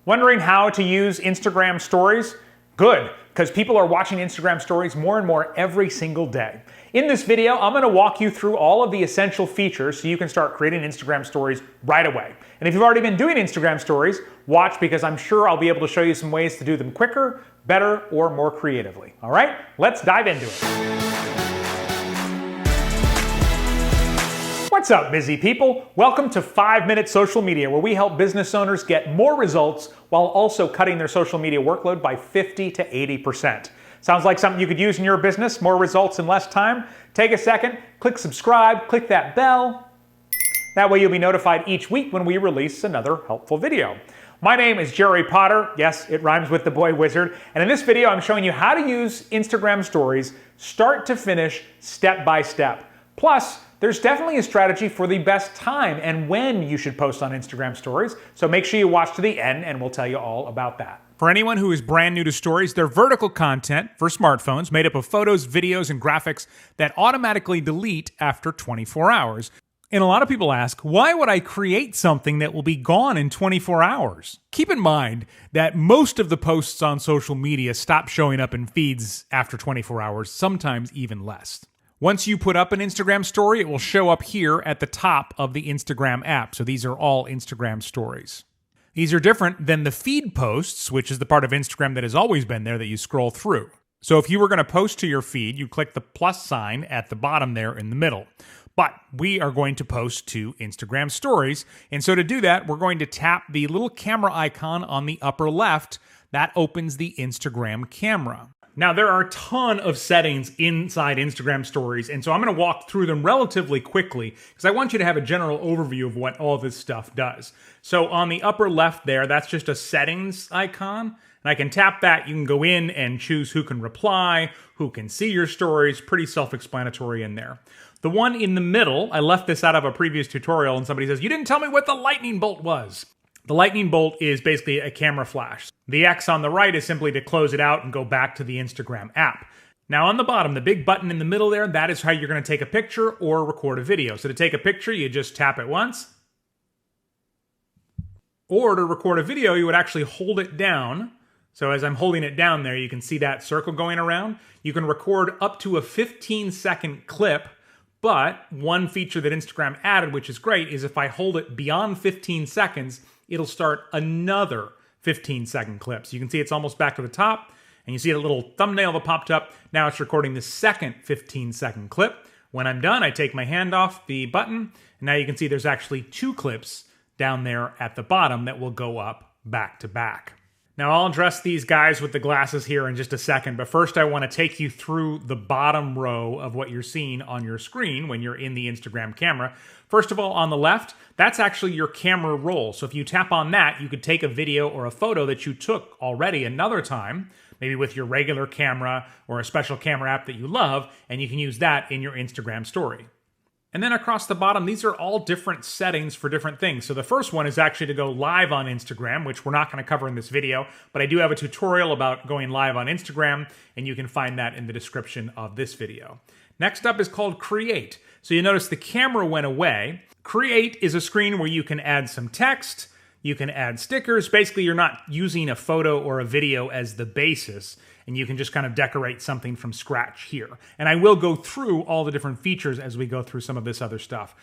Wondering how to use Instagram stories? Good, because people are watching Instagram stories more and more every single day. In this video, I'm going to walk you through all of the essential features so you can start creating Instagram stories right away. And if you've already been doing Instagram stories, watch because I'm sure I'll be able to show you some ways to do them quicker, better, or more creatively. All right, let's dive into it. What's up, busy people? Welcome to 5-Minute Social Media, where we help business owners get more results while also cutting their social media workload by 50 to 80%. Sounds like something you could use in your business, more results in less time? Take a second, click subscribe, click that bell. That way you'll be notified each week when we release another helpful video. My name is Jerry Potter. Yes, it rhymes with the boy wizard. And in this video, I'm showing you how to use Instagram stories start to finish, step by step. Plus, there's definitely a strategy for the best time and when you should post on Instagram stories, so make sure you watch to the end and we'll tell you all about that. For anyone who is brand new to stories, they're vertical content for smartphones made up of photos, videos, and graphics that automatically delete after 24 hours. And a lot of people ask, why would I create something that will be gone in 24 hours? Keep in mind that most of the posts on social media stop showing up in feeds after 24 hours, sometimes even less. Once you put up an Instagram story, it will show up here at the top of the Instagram app. So these are all Instagram stories. These are different than the feed posts, which is the part of Instagram that has always been there that you scroll through. So if you were going to post to your feed, you click the plus sign at the bottom there in the middle. But we are going to post to Instagram stories. And so to do that, we're going to tap the little camera icon on the upper left. That opens the Instagram camera. Now, there are a ton of settings inside Instagram stories, and so I'm going to walk through them relatively quickly because I want you to have a general overview of what all this stuff does. So on the upper left there, that's just a settings icon, and I can tap that. You can go in and choose who can reply, who can see your stories. Pretty self-explanatory in there. The one in the middle, I left this out of a previous tutorial, and somebody says, "You didn't tell me what the lightning bolt was." The lightning bolt is basically a camera flash. The X on the right is simply to close it out and go back to the Instagram app. Now on the bottom, the big button in the middle there, that is how you're going to take a picture or record a video. So to take a picture, you just tap it once. Or to record a video, you would actually hold it down. So as I'm holding it down there, you can see that circle going around. You can record up to a 15-second clip. But one feature that Instagram added, which is great, is if I hold it beyond 15 seconds, it'll start another 15-second clip. So you can see it's almost back to the top, and you see a little thumbnail that popped up. Now it's recording the second 15-second clip. When I'm done, I take my hand off the button, and now you can see there's actually 2 clips down there at the bottom that will go up back to back. Now, I'll address these guys with the glasses here in just a second, but first I want to take you through the bottom row of what you're seeing on your screen when you're in the Instagram camera. First of all, on the left, that's actually your camera roll. So if you tap on that, you could take a video or a photo that you took already another time, maybe with your regular camera or a special camera app that you love, and you can use that in your Instagram story. And then across the bottom, these are all different settings for different things. So the first one is actually to go live on Instagram, which we're not going to cover in this video, but I do have a tutorial about going live on Instagram, and you can find that in the description of this video. Next up is called Create. So you notice the camera went away. Create is a screen where you can add some text, you can add stickers. Basically, you're not using a photo or a video as the basis, and you can just kind of decorate something from scratch here. And I will go through all the different features as we go through some of this other stuff.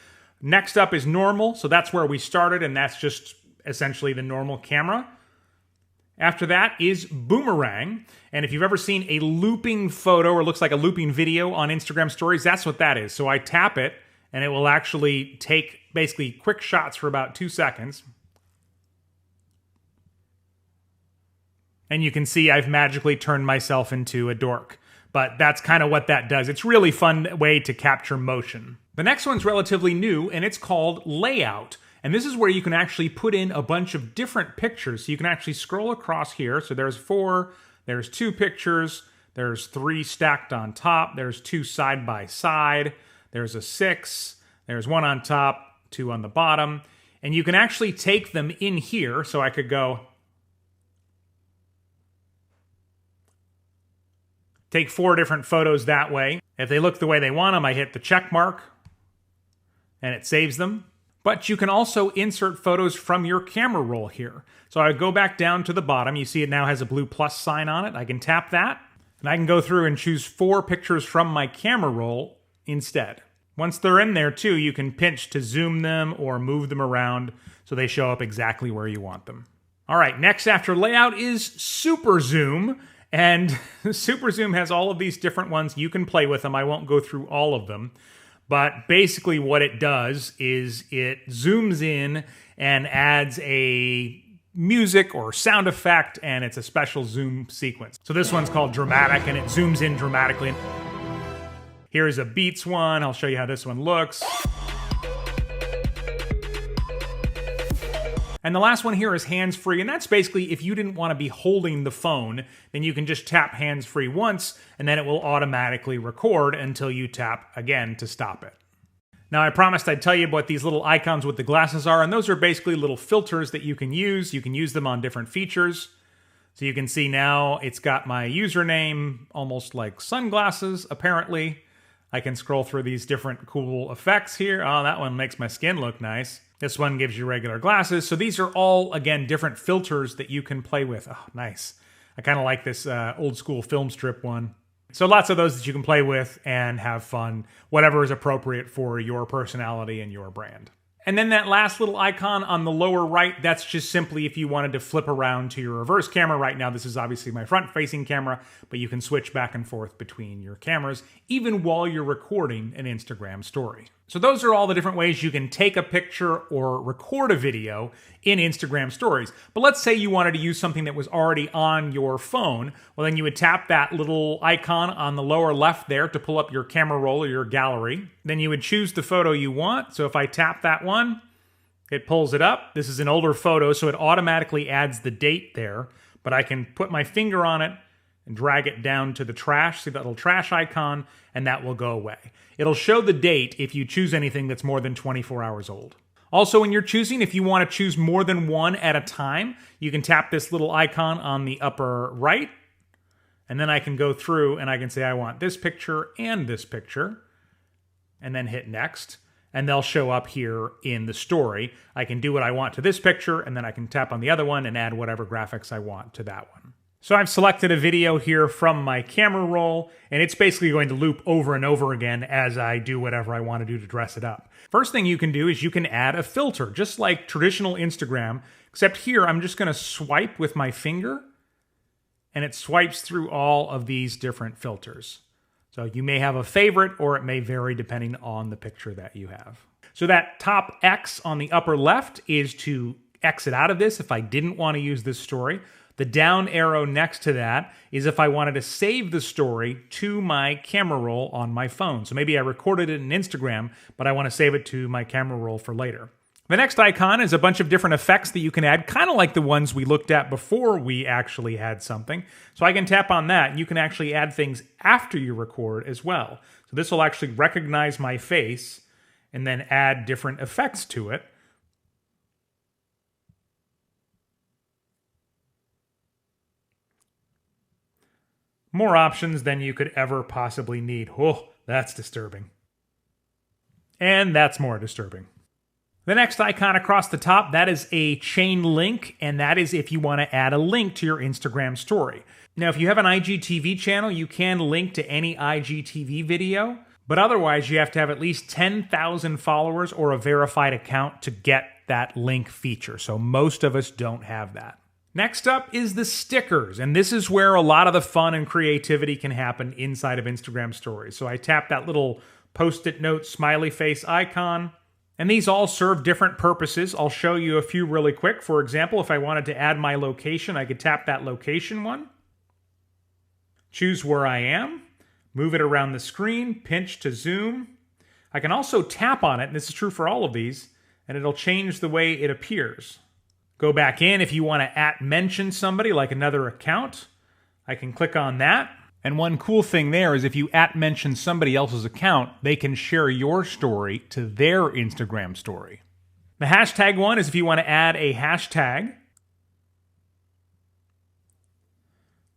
Next up is normal. So that's where we started, and that's just essentially the normal camera. After that is boomerang. And if you've ever seen a looping photo or looks like a looping video on Instagram stories, that's what that is. So I tap it, and it will actually take basically quick shots for about 2 seconds. And you can see I've magically turned myself into a dork. But that's kind of what that does. It's a really fun way to capture motion. The next one's relatively new, and it's called Layout. And this is where you can actually put in a bunch of different pictures. So you can actually scroll across here. So there's 4, there's 2 pictures, there's 3 stacked on top, there's 2 side by side, there's a 6, there's 1 on top, 2 on the bottom. And you can actually take them in here. So I could go take 4 different photos that way. If they look the way they want them, I hit the check mark and it saves them. But you can also insert photos from your camera roll here. So I go back down to the bottom. You see it now has a blue plus sign on it. I can tap that, and I can go through and choose 4 pictures from my camera roll instead. Once they're in there too, you can pinch to zoom them or move them around so they show up exactly where you want them. All right, next after layout is Super Zoom. And Super Zoom has all of these different ones. You can play with them. I won't go through all of them. But basically what it does is it zooms in and adds a music or sound effect, and it's a special zoom sequence. So this one's called Dramatic, and it zooms in dramatically. Here's a Beats one. I'll show you how this one looks. And the last one here is hands-free, and that's basically if you didn't want to be holding the phone, then you can just tap hands-free once, and then it will automatically record until you tap again to stop it. Now, I promised I'd tell you what these little icons with the glasses are, and those are basically little filters that you can use. You can use them on different features. So you can see now it's got my username, almost like sunglasses, apparently. I can scroll through these different cool effects here. Oh, that one makes my skin look nice. This one gives you regular glasses. So these are all, again, different filters that you can play with. Oh, nice. I kind of like this old school film strip one. So lots of those that you can play with and have fun, whatever is appropriate for your personality and your brand. And then that last little icon on the lower right, that's just simply if you wanted to flip around to your reverse camera. Right now, this is obviously my front-facing camera, but you can switch back and forth between your cameras, even while you're recording an Instagram story. So those are all the different ways you can take a picture or record a video in Instagram stories. But let's say you wanted to use something that was already on your phone. Well, then you would tap that little icon on the lower left there to pull up your camera roll or your gallery. Then you would choose the photo you want. So if I tap that one, it pulls it up. This is an older photo, so it automatically adds the date there. But I can put my finger on it and drag it down to the trash, see that little trash icon, and that will go away. It'll show the date if you choose anything that's more than 24 hours old. Also, when you're choosing, if you want to choose more than one at a time, you can tap this little icon on the upper right, and then I can go through and I can say I want this picture, and then hit next, and they'll show up here in the story. I can do what I want to this picture, and then I can tap on the other one and add whatever graphics I want to that one. So I've selected a video here from my camera roll, and it's basically going to loop over and over again as I do whatever I want to do to dress it up. First thing you can do is you can add a filter, just like traditional Instagram, except here I'm just going to swipe with my finger, and it swipes through all of these different filters. So you may have a favorite, or it may vary depending on the picture that you have. So that top X on the upper left is to exit out of this if I didn't want to use this story. The down arrow next to that is if I wanted to save the story to my camera roll on my phone. So maybe I recorded it in Instagram, but I want to save it to my camera roll for later. The next icon is a bunch of different effects that you can add, kind of like the ones we looked at before we actually had something. So I can tap on that, and you can actually add things after you record as well. So this will actually recognize my face and then add different effects to it. More options than you could ever possibly need. Oh, that's disturbing. And that's more disturbing. The next icon across the top, that is a chain link, and that is if you want to add a link to your Instagram story. Now, if you have an IGTV channel, you can link to any IGTV video, but otherwise you have to have at least 10,000 followers or a verified account to get that link feature. So most of us don't have that. Next up is the stickers, and this is where a lot of the fun and creativity can happen inside of Instagram stories. So I tap that little post-it note smiley face icon, and these all serve different purposes. I'll show you a few really quick. For example, if I wanted to add my location, I could tap that location one, choose where I am, move it around the screen, pinch to zoom. I can also tap on it, and this is true for all of these, and it'll change the way it appears. Go back in if you want to @mention somebody, like another account. I can click on that. And one cool thing there is if you @mention somebody else's account, they can share your story to their Instagram story. The hashtag one is if you want to add a hashtag.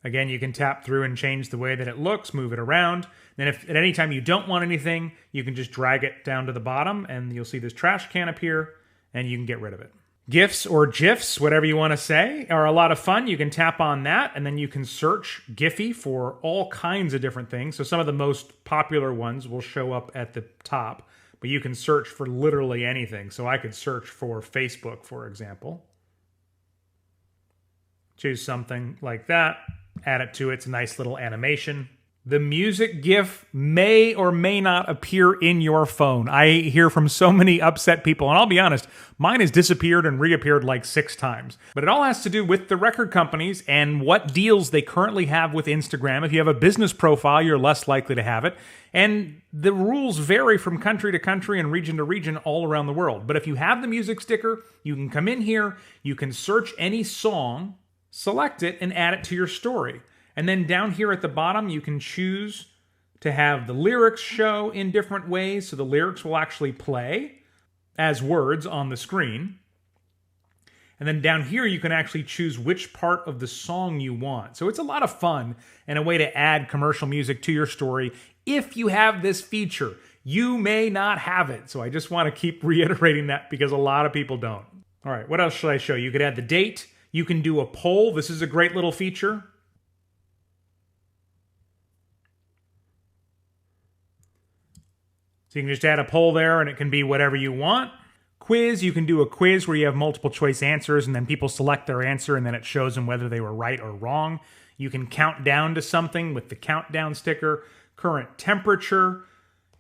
Again, you can tap through and change the way that it looks, move it around. Then if at any time you don't want anything, you can just drag it down to the bottom and you'll see this trash can appear. and you can get rid of it. GIFs or GIFs, whatever you want to say, are a lot of fun. You can tap on that, and then you can search Giphy for all kinds of different things. So some of the most popular ones will show up at the top, but you can search for literally anything. So I could search for Facebook, for example. Choose something like that, add it to it. It's a nice little animation. The music GIF may or may not appear in your phone. I hear from so many upset people, and I'll be honest, mine has disappeared and reappeared like 6 times. But it all has to do with the record companies and what deals they currently have with Instagram. If you have a business profile, you're less likely to have it. And the rules vary from country to country and region to region all around the world. But if you have the music sticker, you can come in here, you can search any song, select it, and add it to your story. And then down here at the bottom, you can choose to have the lyrics show in different ways. So the lyrics will actually play as words on the screen. And then down here, you can actually choose which part of the song you want. So it's a lot of fun and a way to add commercial music to your story if you have this feature. You may not have it. So I just want to keep reiterating that because a lot of people don't. All right, what else should I show you? You could add the date. You can do a poll. This is a great little feature. So you can just add a poll there, and it can be whatever you want. Quiz, you can do a quiz where you have multiple choice answers, and then people select their answer, and then it shows them whether they were right or wrong. You can count down to something with the countdown sticker, current temperature,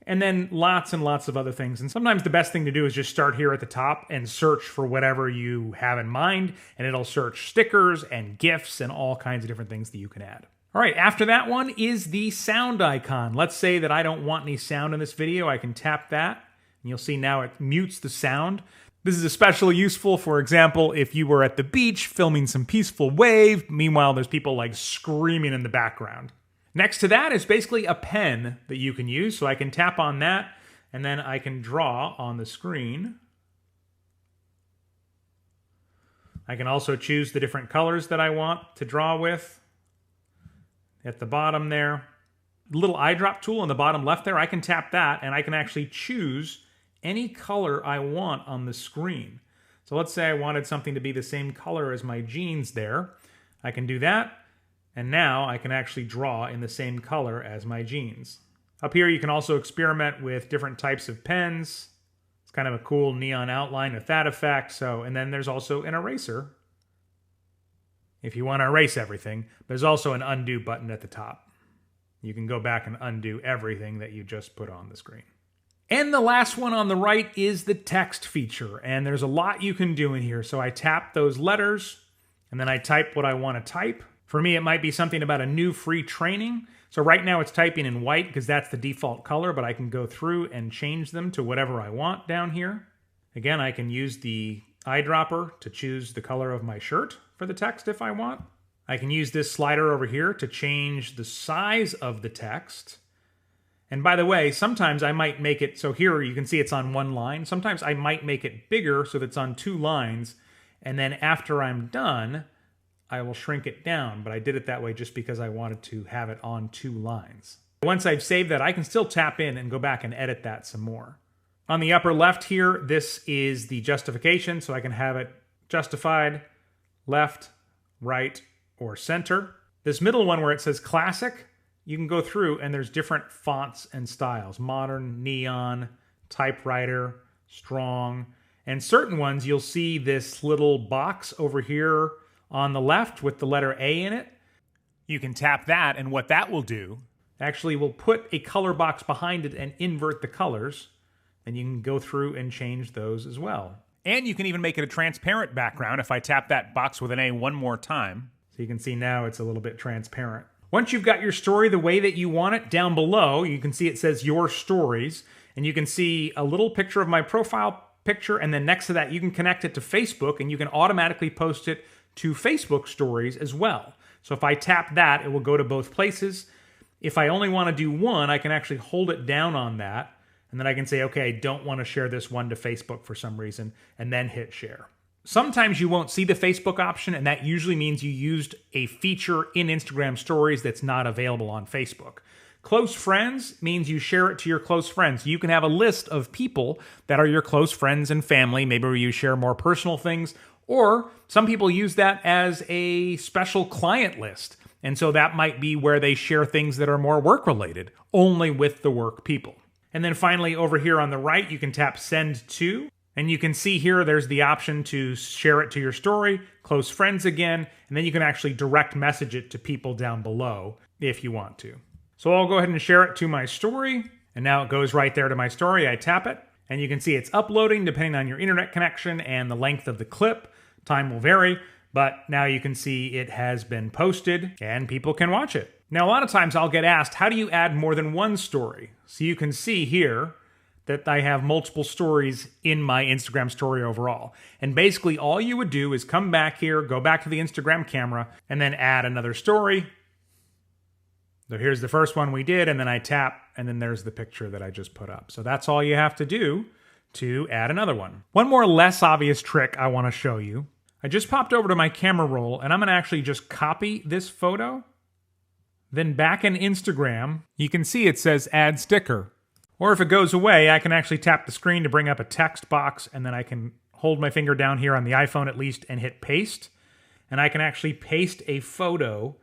and then lots and lots of other things. And sometimes the best thing to do is just start here at the top and search for whatever you have in mind, and it'll search stickers and GIFs and all kinds of different things that you can add. All right, after that one is the sound icon. Let's say that I don't want any sound in this video. I can tap that, and you'll see now it mutes the sound. This is especially useful, for example, if you were at the beach filming some peaceful wave. Meanwhile, there's people like screaming in the background. Next to that is basically a pen that you can use. So I can tap on that, and then I can draw on the screen. I can also choose the different colors that I want to draw with. At the bottom there, the little eyedrop tool on the bottom left there, I can tap that and I can actually choose any color I want on the screen. So let's say I wanted something to be the same color as my jeans there. I can do that, and now I can actually draw in the same color as my jeans. Up here you can also experiment with different types of pens. It's kind of a cool neon outline with that effect. And then there's also an eraser if you want to erase everything. There's also an undo button at the top. You can go back and undo everything that you just put on the screen. And the last one on the right is the text feature. And there's a lot you can do in here. So I tap those letters, and then I type what I want to type. For me, it might be something about a new free training. So right now it's typing in white because that's the default color, but I can go through and change them to whatever I want down here. Again, I can use the eyedropper to choose the color of my shirt for the text if I want. I can use this slider over here to change the size of the text. And by the way, sometimes I might make it, so here you can see it's on one line. Sometimes I might make it bigger so that it's on 2 lines. And then after I'm done, I will shrink it down. But I did it that way just because I wanted to have it on 2 lines. Once I've saved that, I can still tap in and go back and edit that some more. On the upper left here, this is the justification. So I can have it justified, left, right, or center. This middle one where it says classic, you can go through and there's different fonts and styles. Modern, neon, typewriter, strong. And certain ones you'll see this little box over here on the left with the letter A in it. You can tap that, and what that will do actually will put a color box behind it and invert the colors. And you can go through and change those as well. And you can even make it a transparent background if I tap that box with an A one more time. So you can see now it's a little bit transparent. Once you've got your story the way that you want it, down below, you can see it says Your Stories. And you can see a little picture of my profile picture. And then next to that, you can connect it to Facebook. And you can automatically post it to Facebook stories as well. So if I tap that, it will go to both places. If I only want to do one, I can actually hold it down on that. And then I can say, okay, I don't want to share this one to Facebook for some reason, and then hit share. Sometimes you won't see the Facebook option, and that usually means you used a feature in Instagram Stories that's not available on Facebook. Close friends means you share it to your close friends. You can have a list of people that are your close friends and family, maybe where you share more personal things, or some people use that as a special client list. And so that might be where they share things that are more work-related, only with the work people. And then finally, over here on the right, you can tap Send To, and you can see here there's the option to share it to your story, close friends again, and then you can actually direct message it to people down below if you want to. So I'll go ahead and share it to my story, and now it goes right there to my story. I tap it, and you can see it's uploading depending on your internet connection and the length of the clip. Time will vary, but now you can see it has been posted and people can watch it. Now, a lot of times I'll get asked, how do you add more than one story? So you can see here that I have multiple stories in my Instagram story overall. And basically all you would do is come back here, go back to the Instagram camera, and then add another story. So here's the first one we did, and then I tap, and then there's the picture that I just put up. So that's all you have to do to add another one. One more less obvious trick I want to show you. I just popped over to my camera roll, and I'm going to actually just copy this photo. Then back in Instagram, you can see it says Add Sticker. Or if it goes away, I can actually tap the screen to bring up a text box, and then I can hold my finger down here on the iPhone at least and hit Paste. And I can actually paste a photo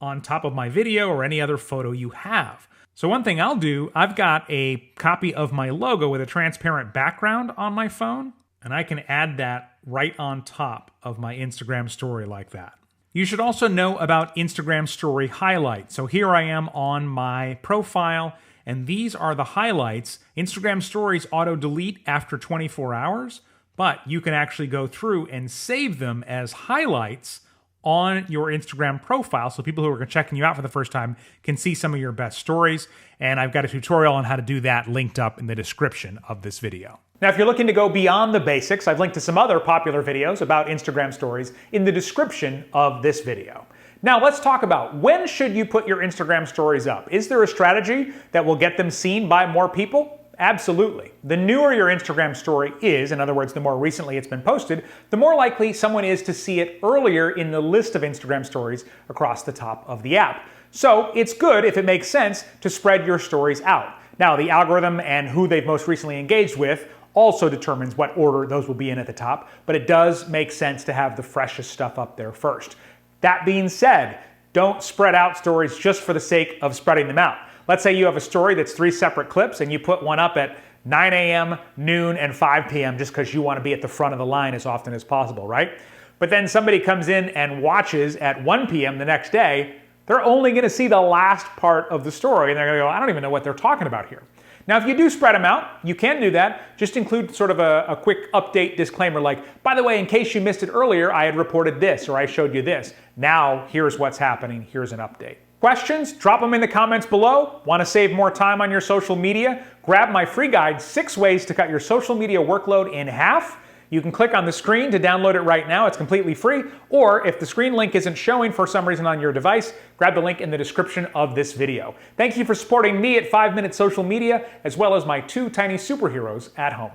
on top of my video or any other photo you have. So one thing I'll do, I've got a copy of my logo with a transparent background on my phone, and I can add that right on top of my Instagram story like that. You should also know about Instagram story highlights. So here I am on my profile, and these are the highlights. Instagram stories auto-delete after 24 hours, but you can actually go through and save them as highlights on your Instagram profile so people who are checking you out for the first time can see some of your best stories. And I've got a tutorial on how to do that linked up in the description of this video. Now, if you're looking to go beyond the basics, I've linked to some other popular videos about Instagram stories in the description of this video. Now, let's talk about when should you put your Instagram stories up? Is there a strategy that will get them seen by more people? Absolutely. The newer your Instagram story is, in other words, the more recently it's been posted, the more likely someone is to see it earlier in the list of Instagram stories across the top of the app. So it's good, if it makes sense, to spread your stories out. Now, the algorithm and who they've most recently engaged with also determines what order those will be in at the top, but it does make sense to have the freshest stuff up there first. That being said, don't spread out stories just for the sake of spreading them out. Let's say you have a story that's 3 separate clips and you put one up at 9 a.m., noon, and 5 p.m. just because you want to be at the front of the line as often as possible, right? But then somebody comes in and watches at 1 p.m. the next day, they're only going to see the last part of the story and they're going to go, I don't even know what they're talking about here. Now, if you do spread them out, you can do that. Just include sort of a quick update disclaimer like, by the way, in case you missed it earlier, I had reported this or I showed you this. Now, here's what's happening. Here's an update. Questions? Drop them in the comments below. Want to save more time on your social media? Grab my free guide, 6 ways to cut your social media workload in half. You can click on the screen to download it right now. It's completely free. Or if the screen link isn't showing for some reason on your device, grab the link in the description of this video. Thank you for supporting me at 5 Minute Social Media, as well as my 2 tiny superheroes at home.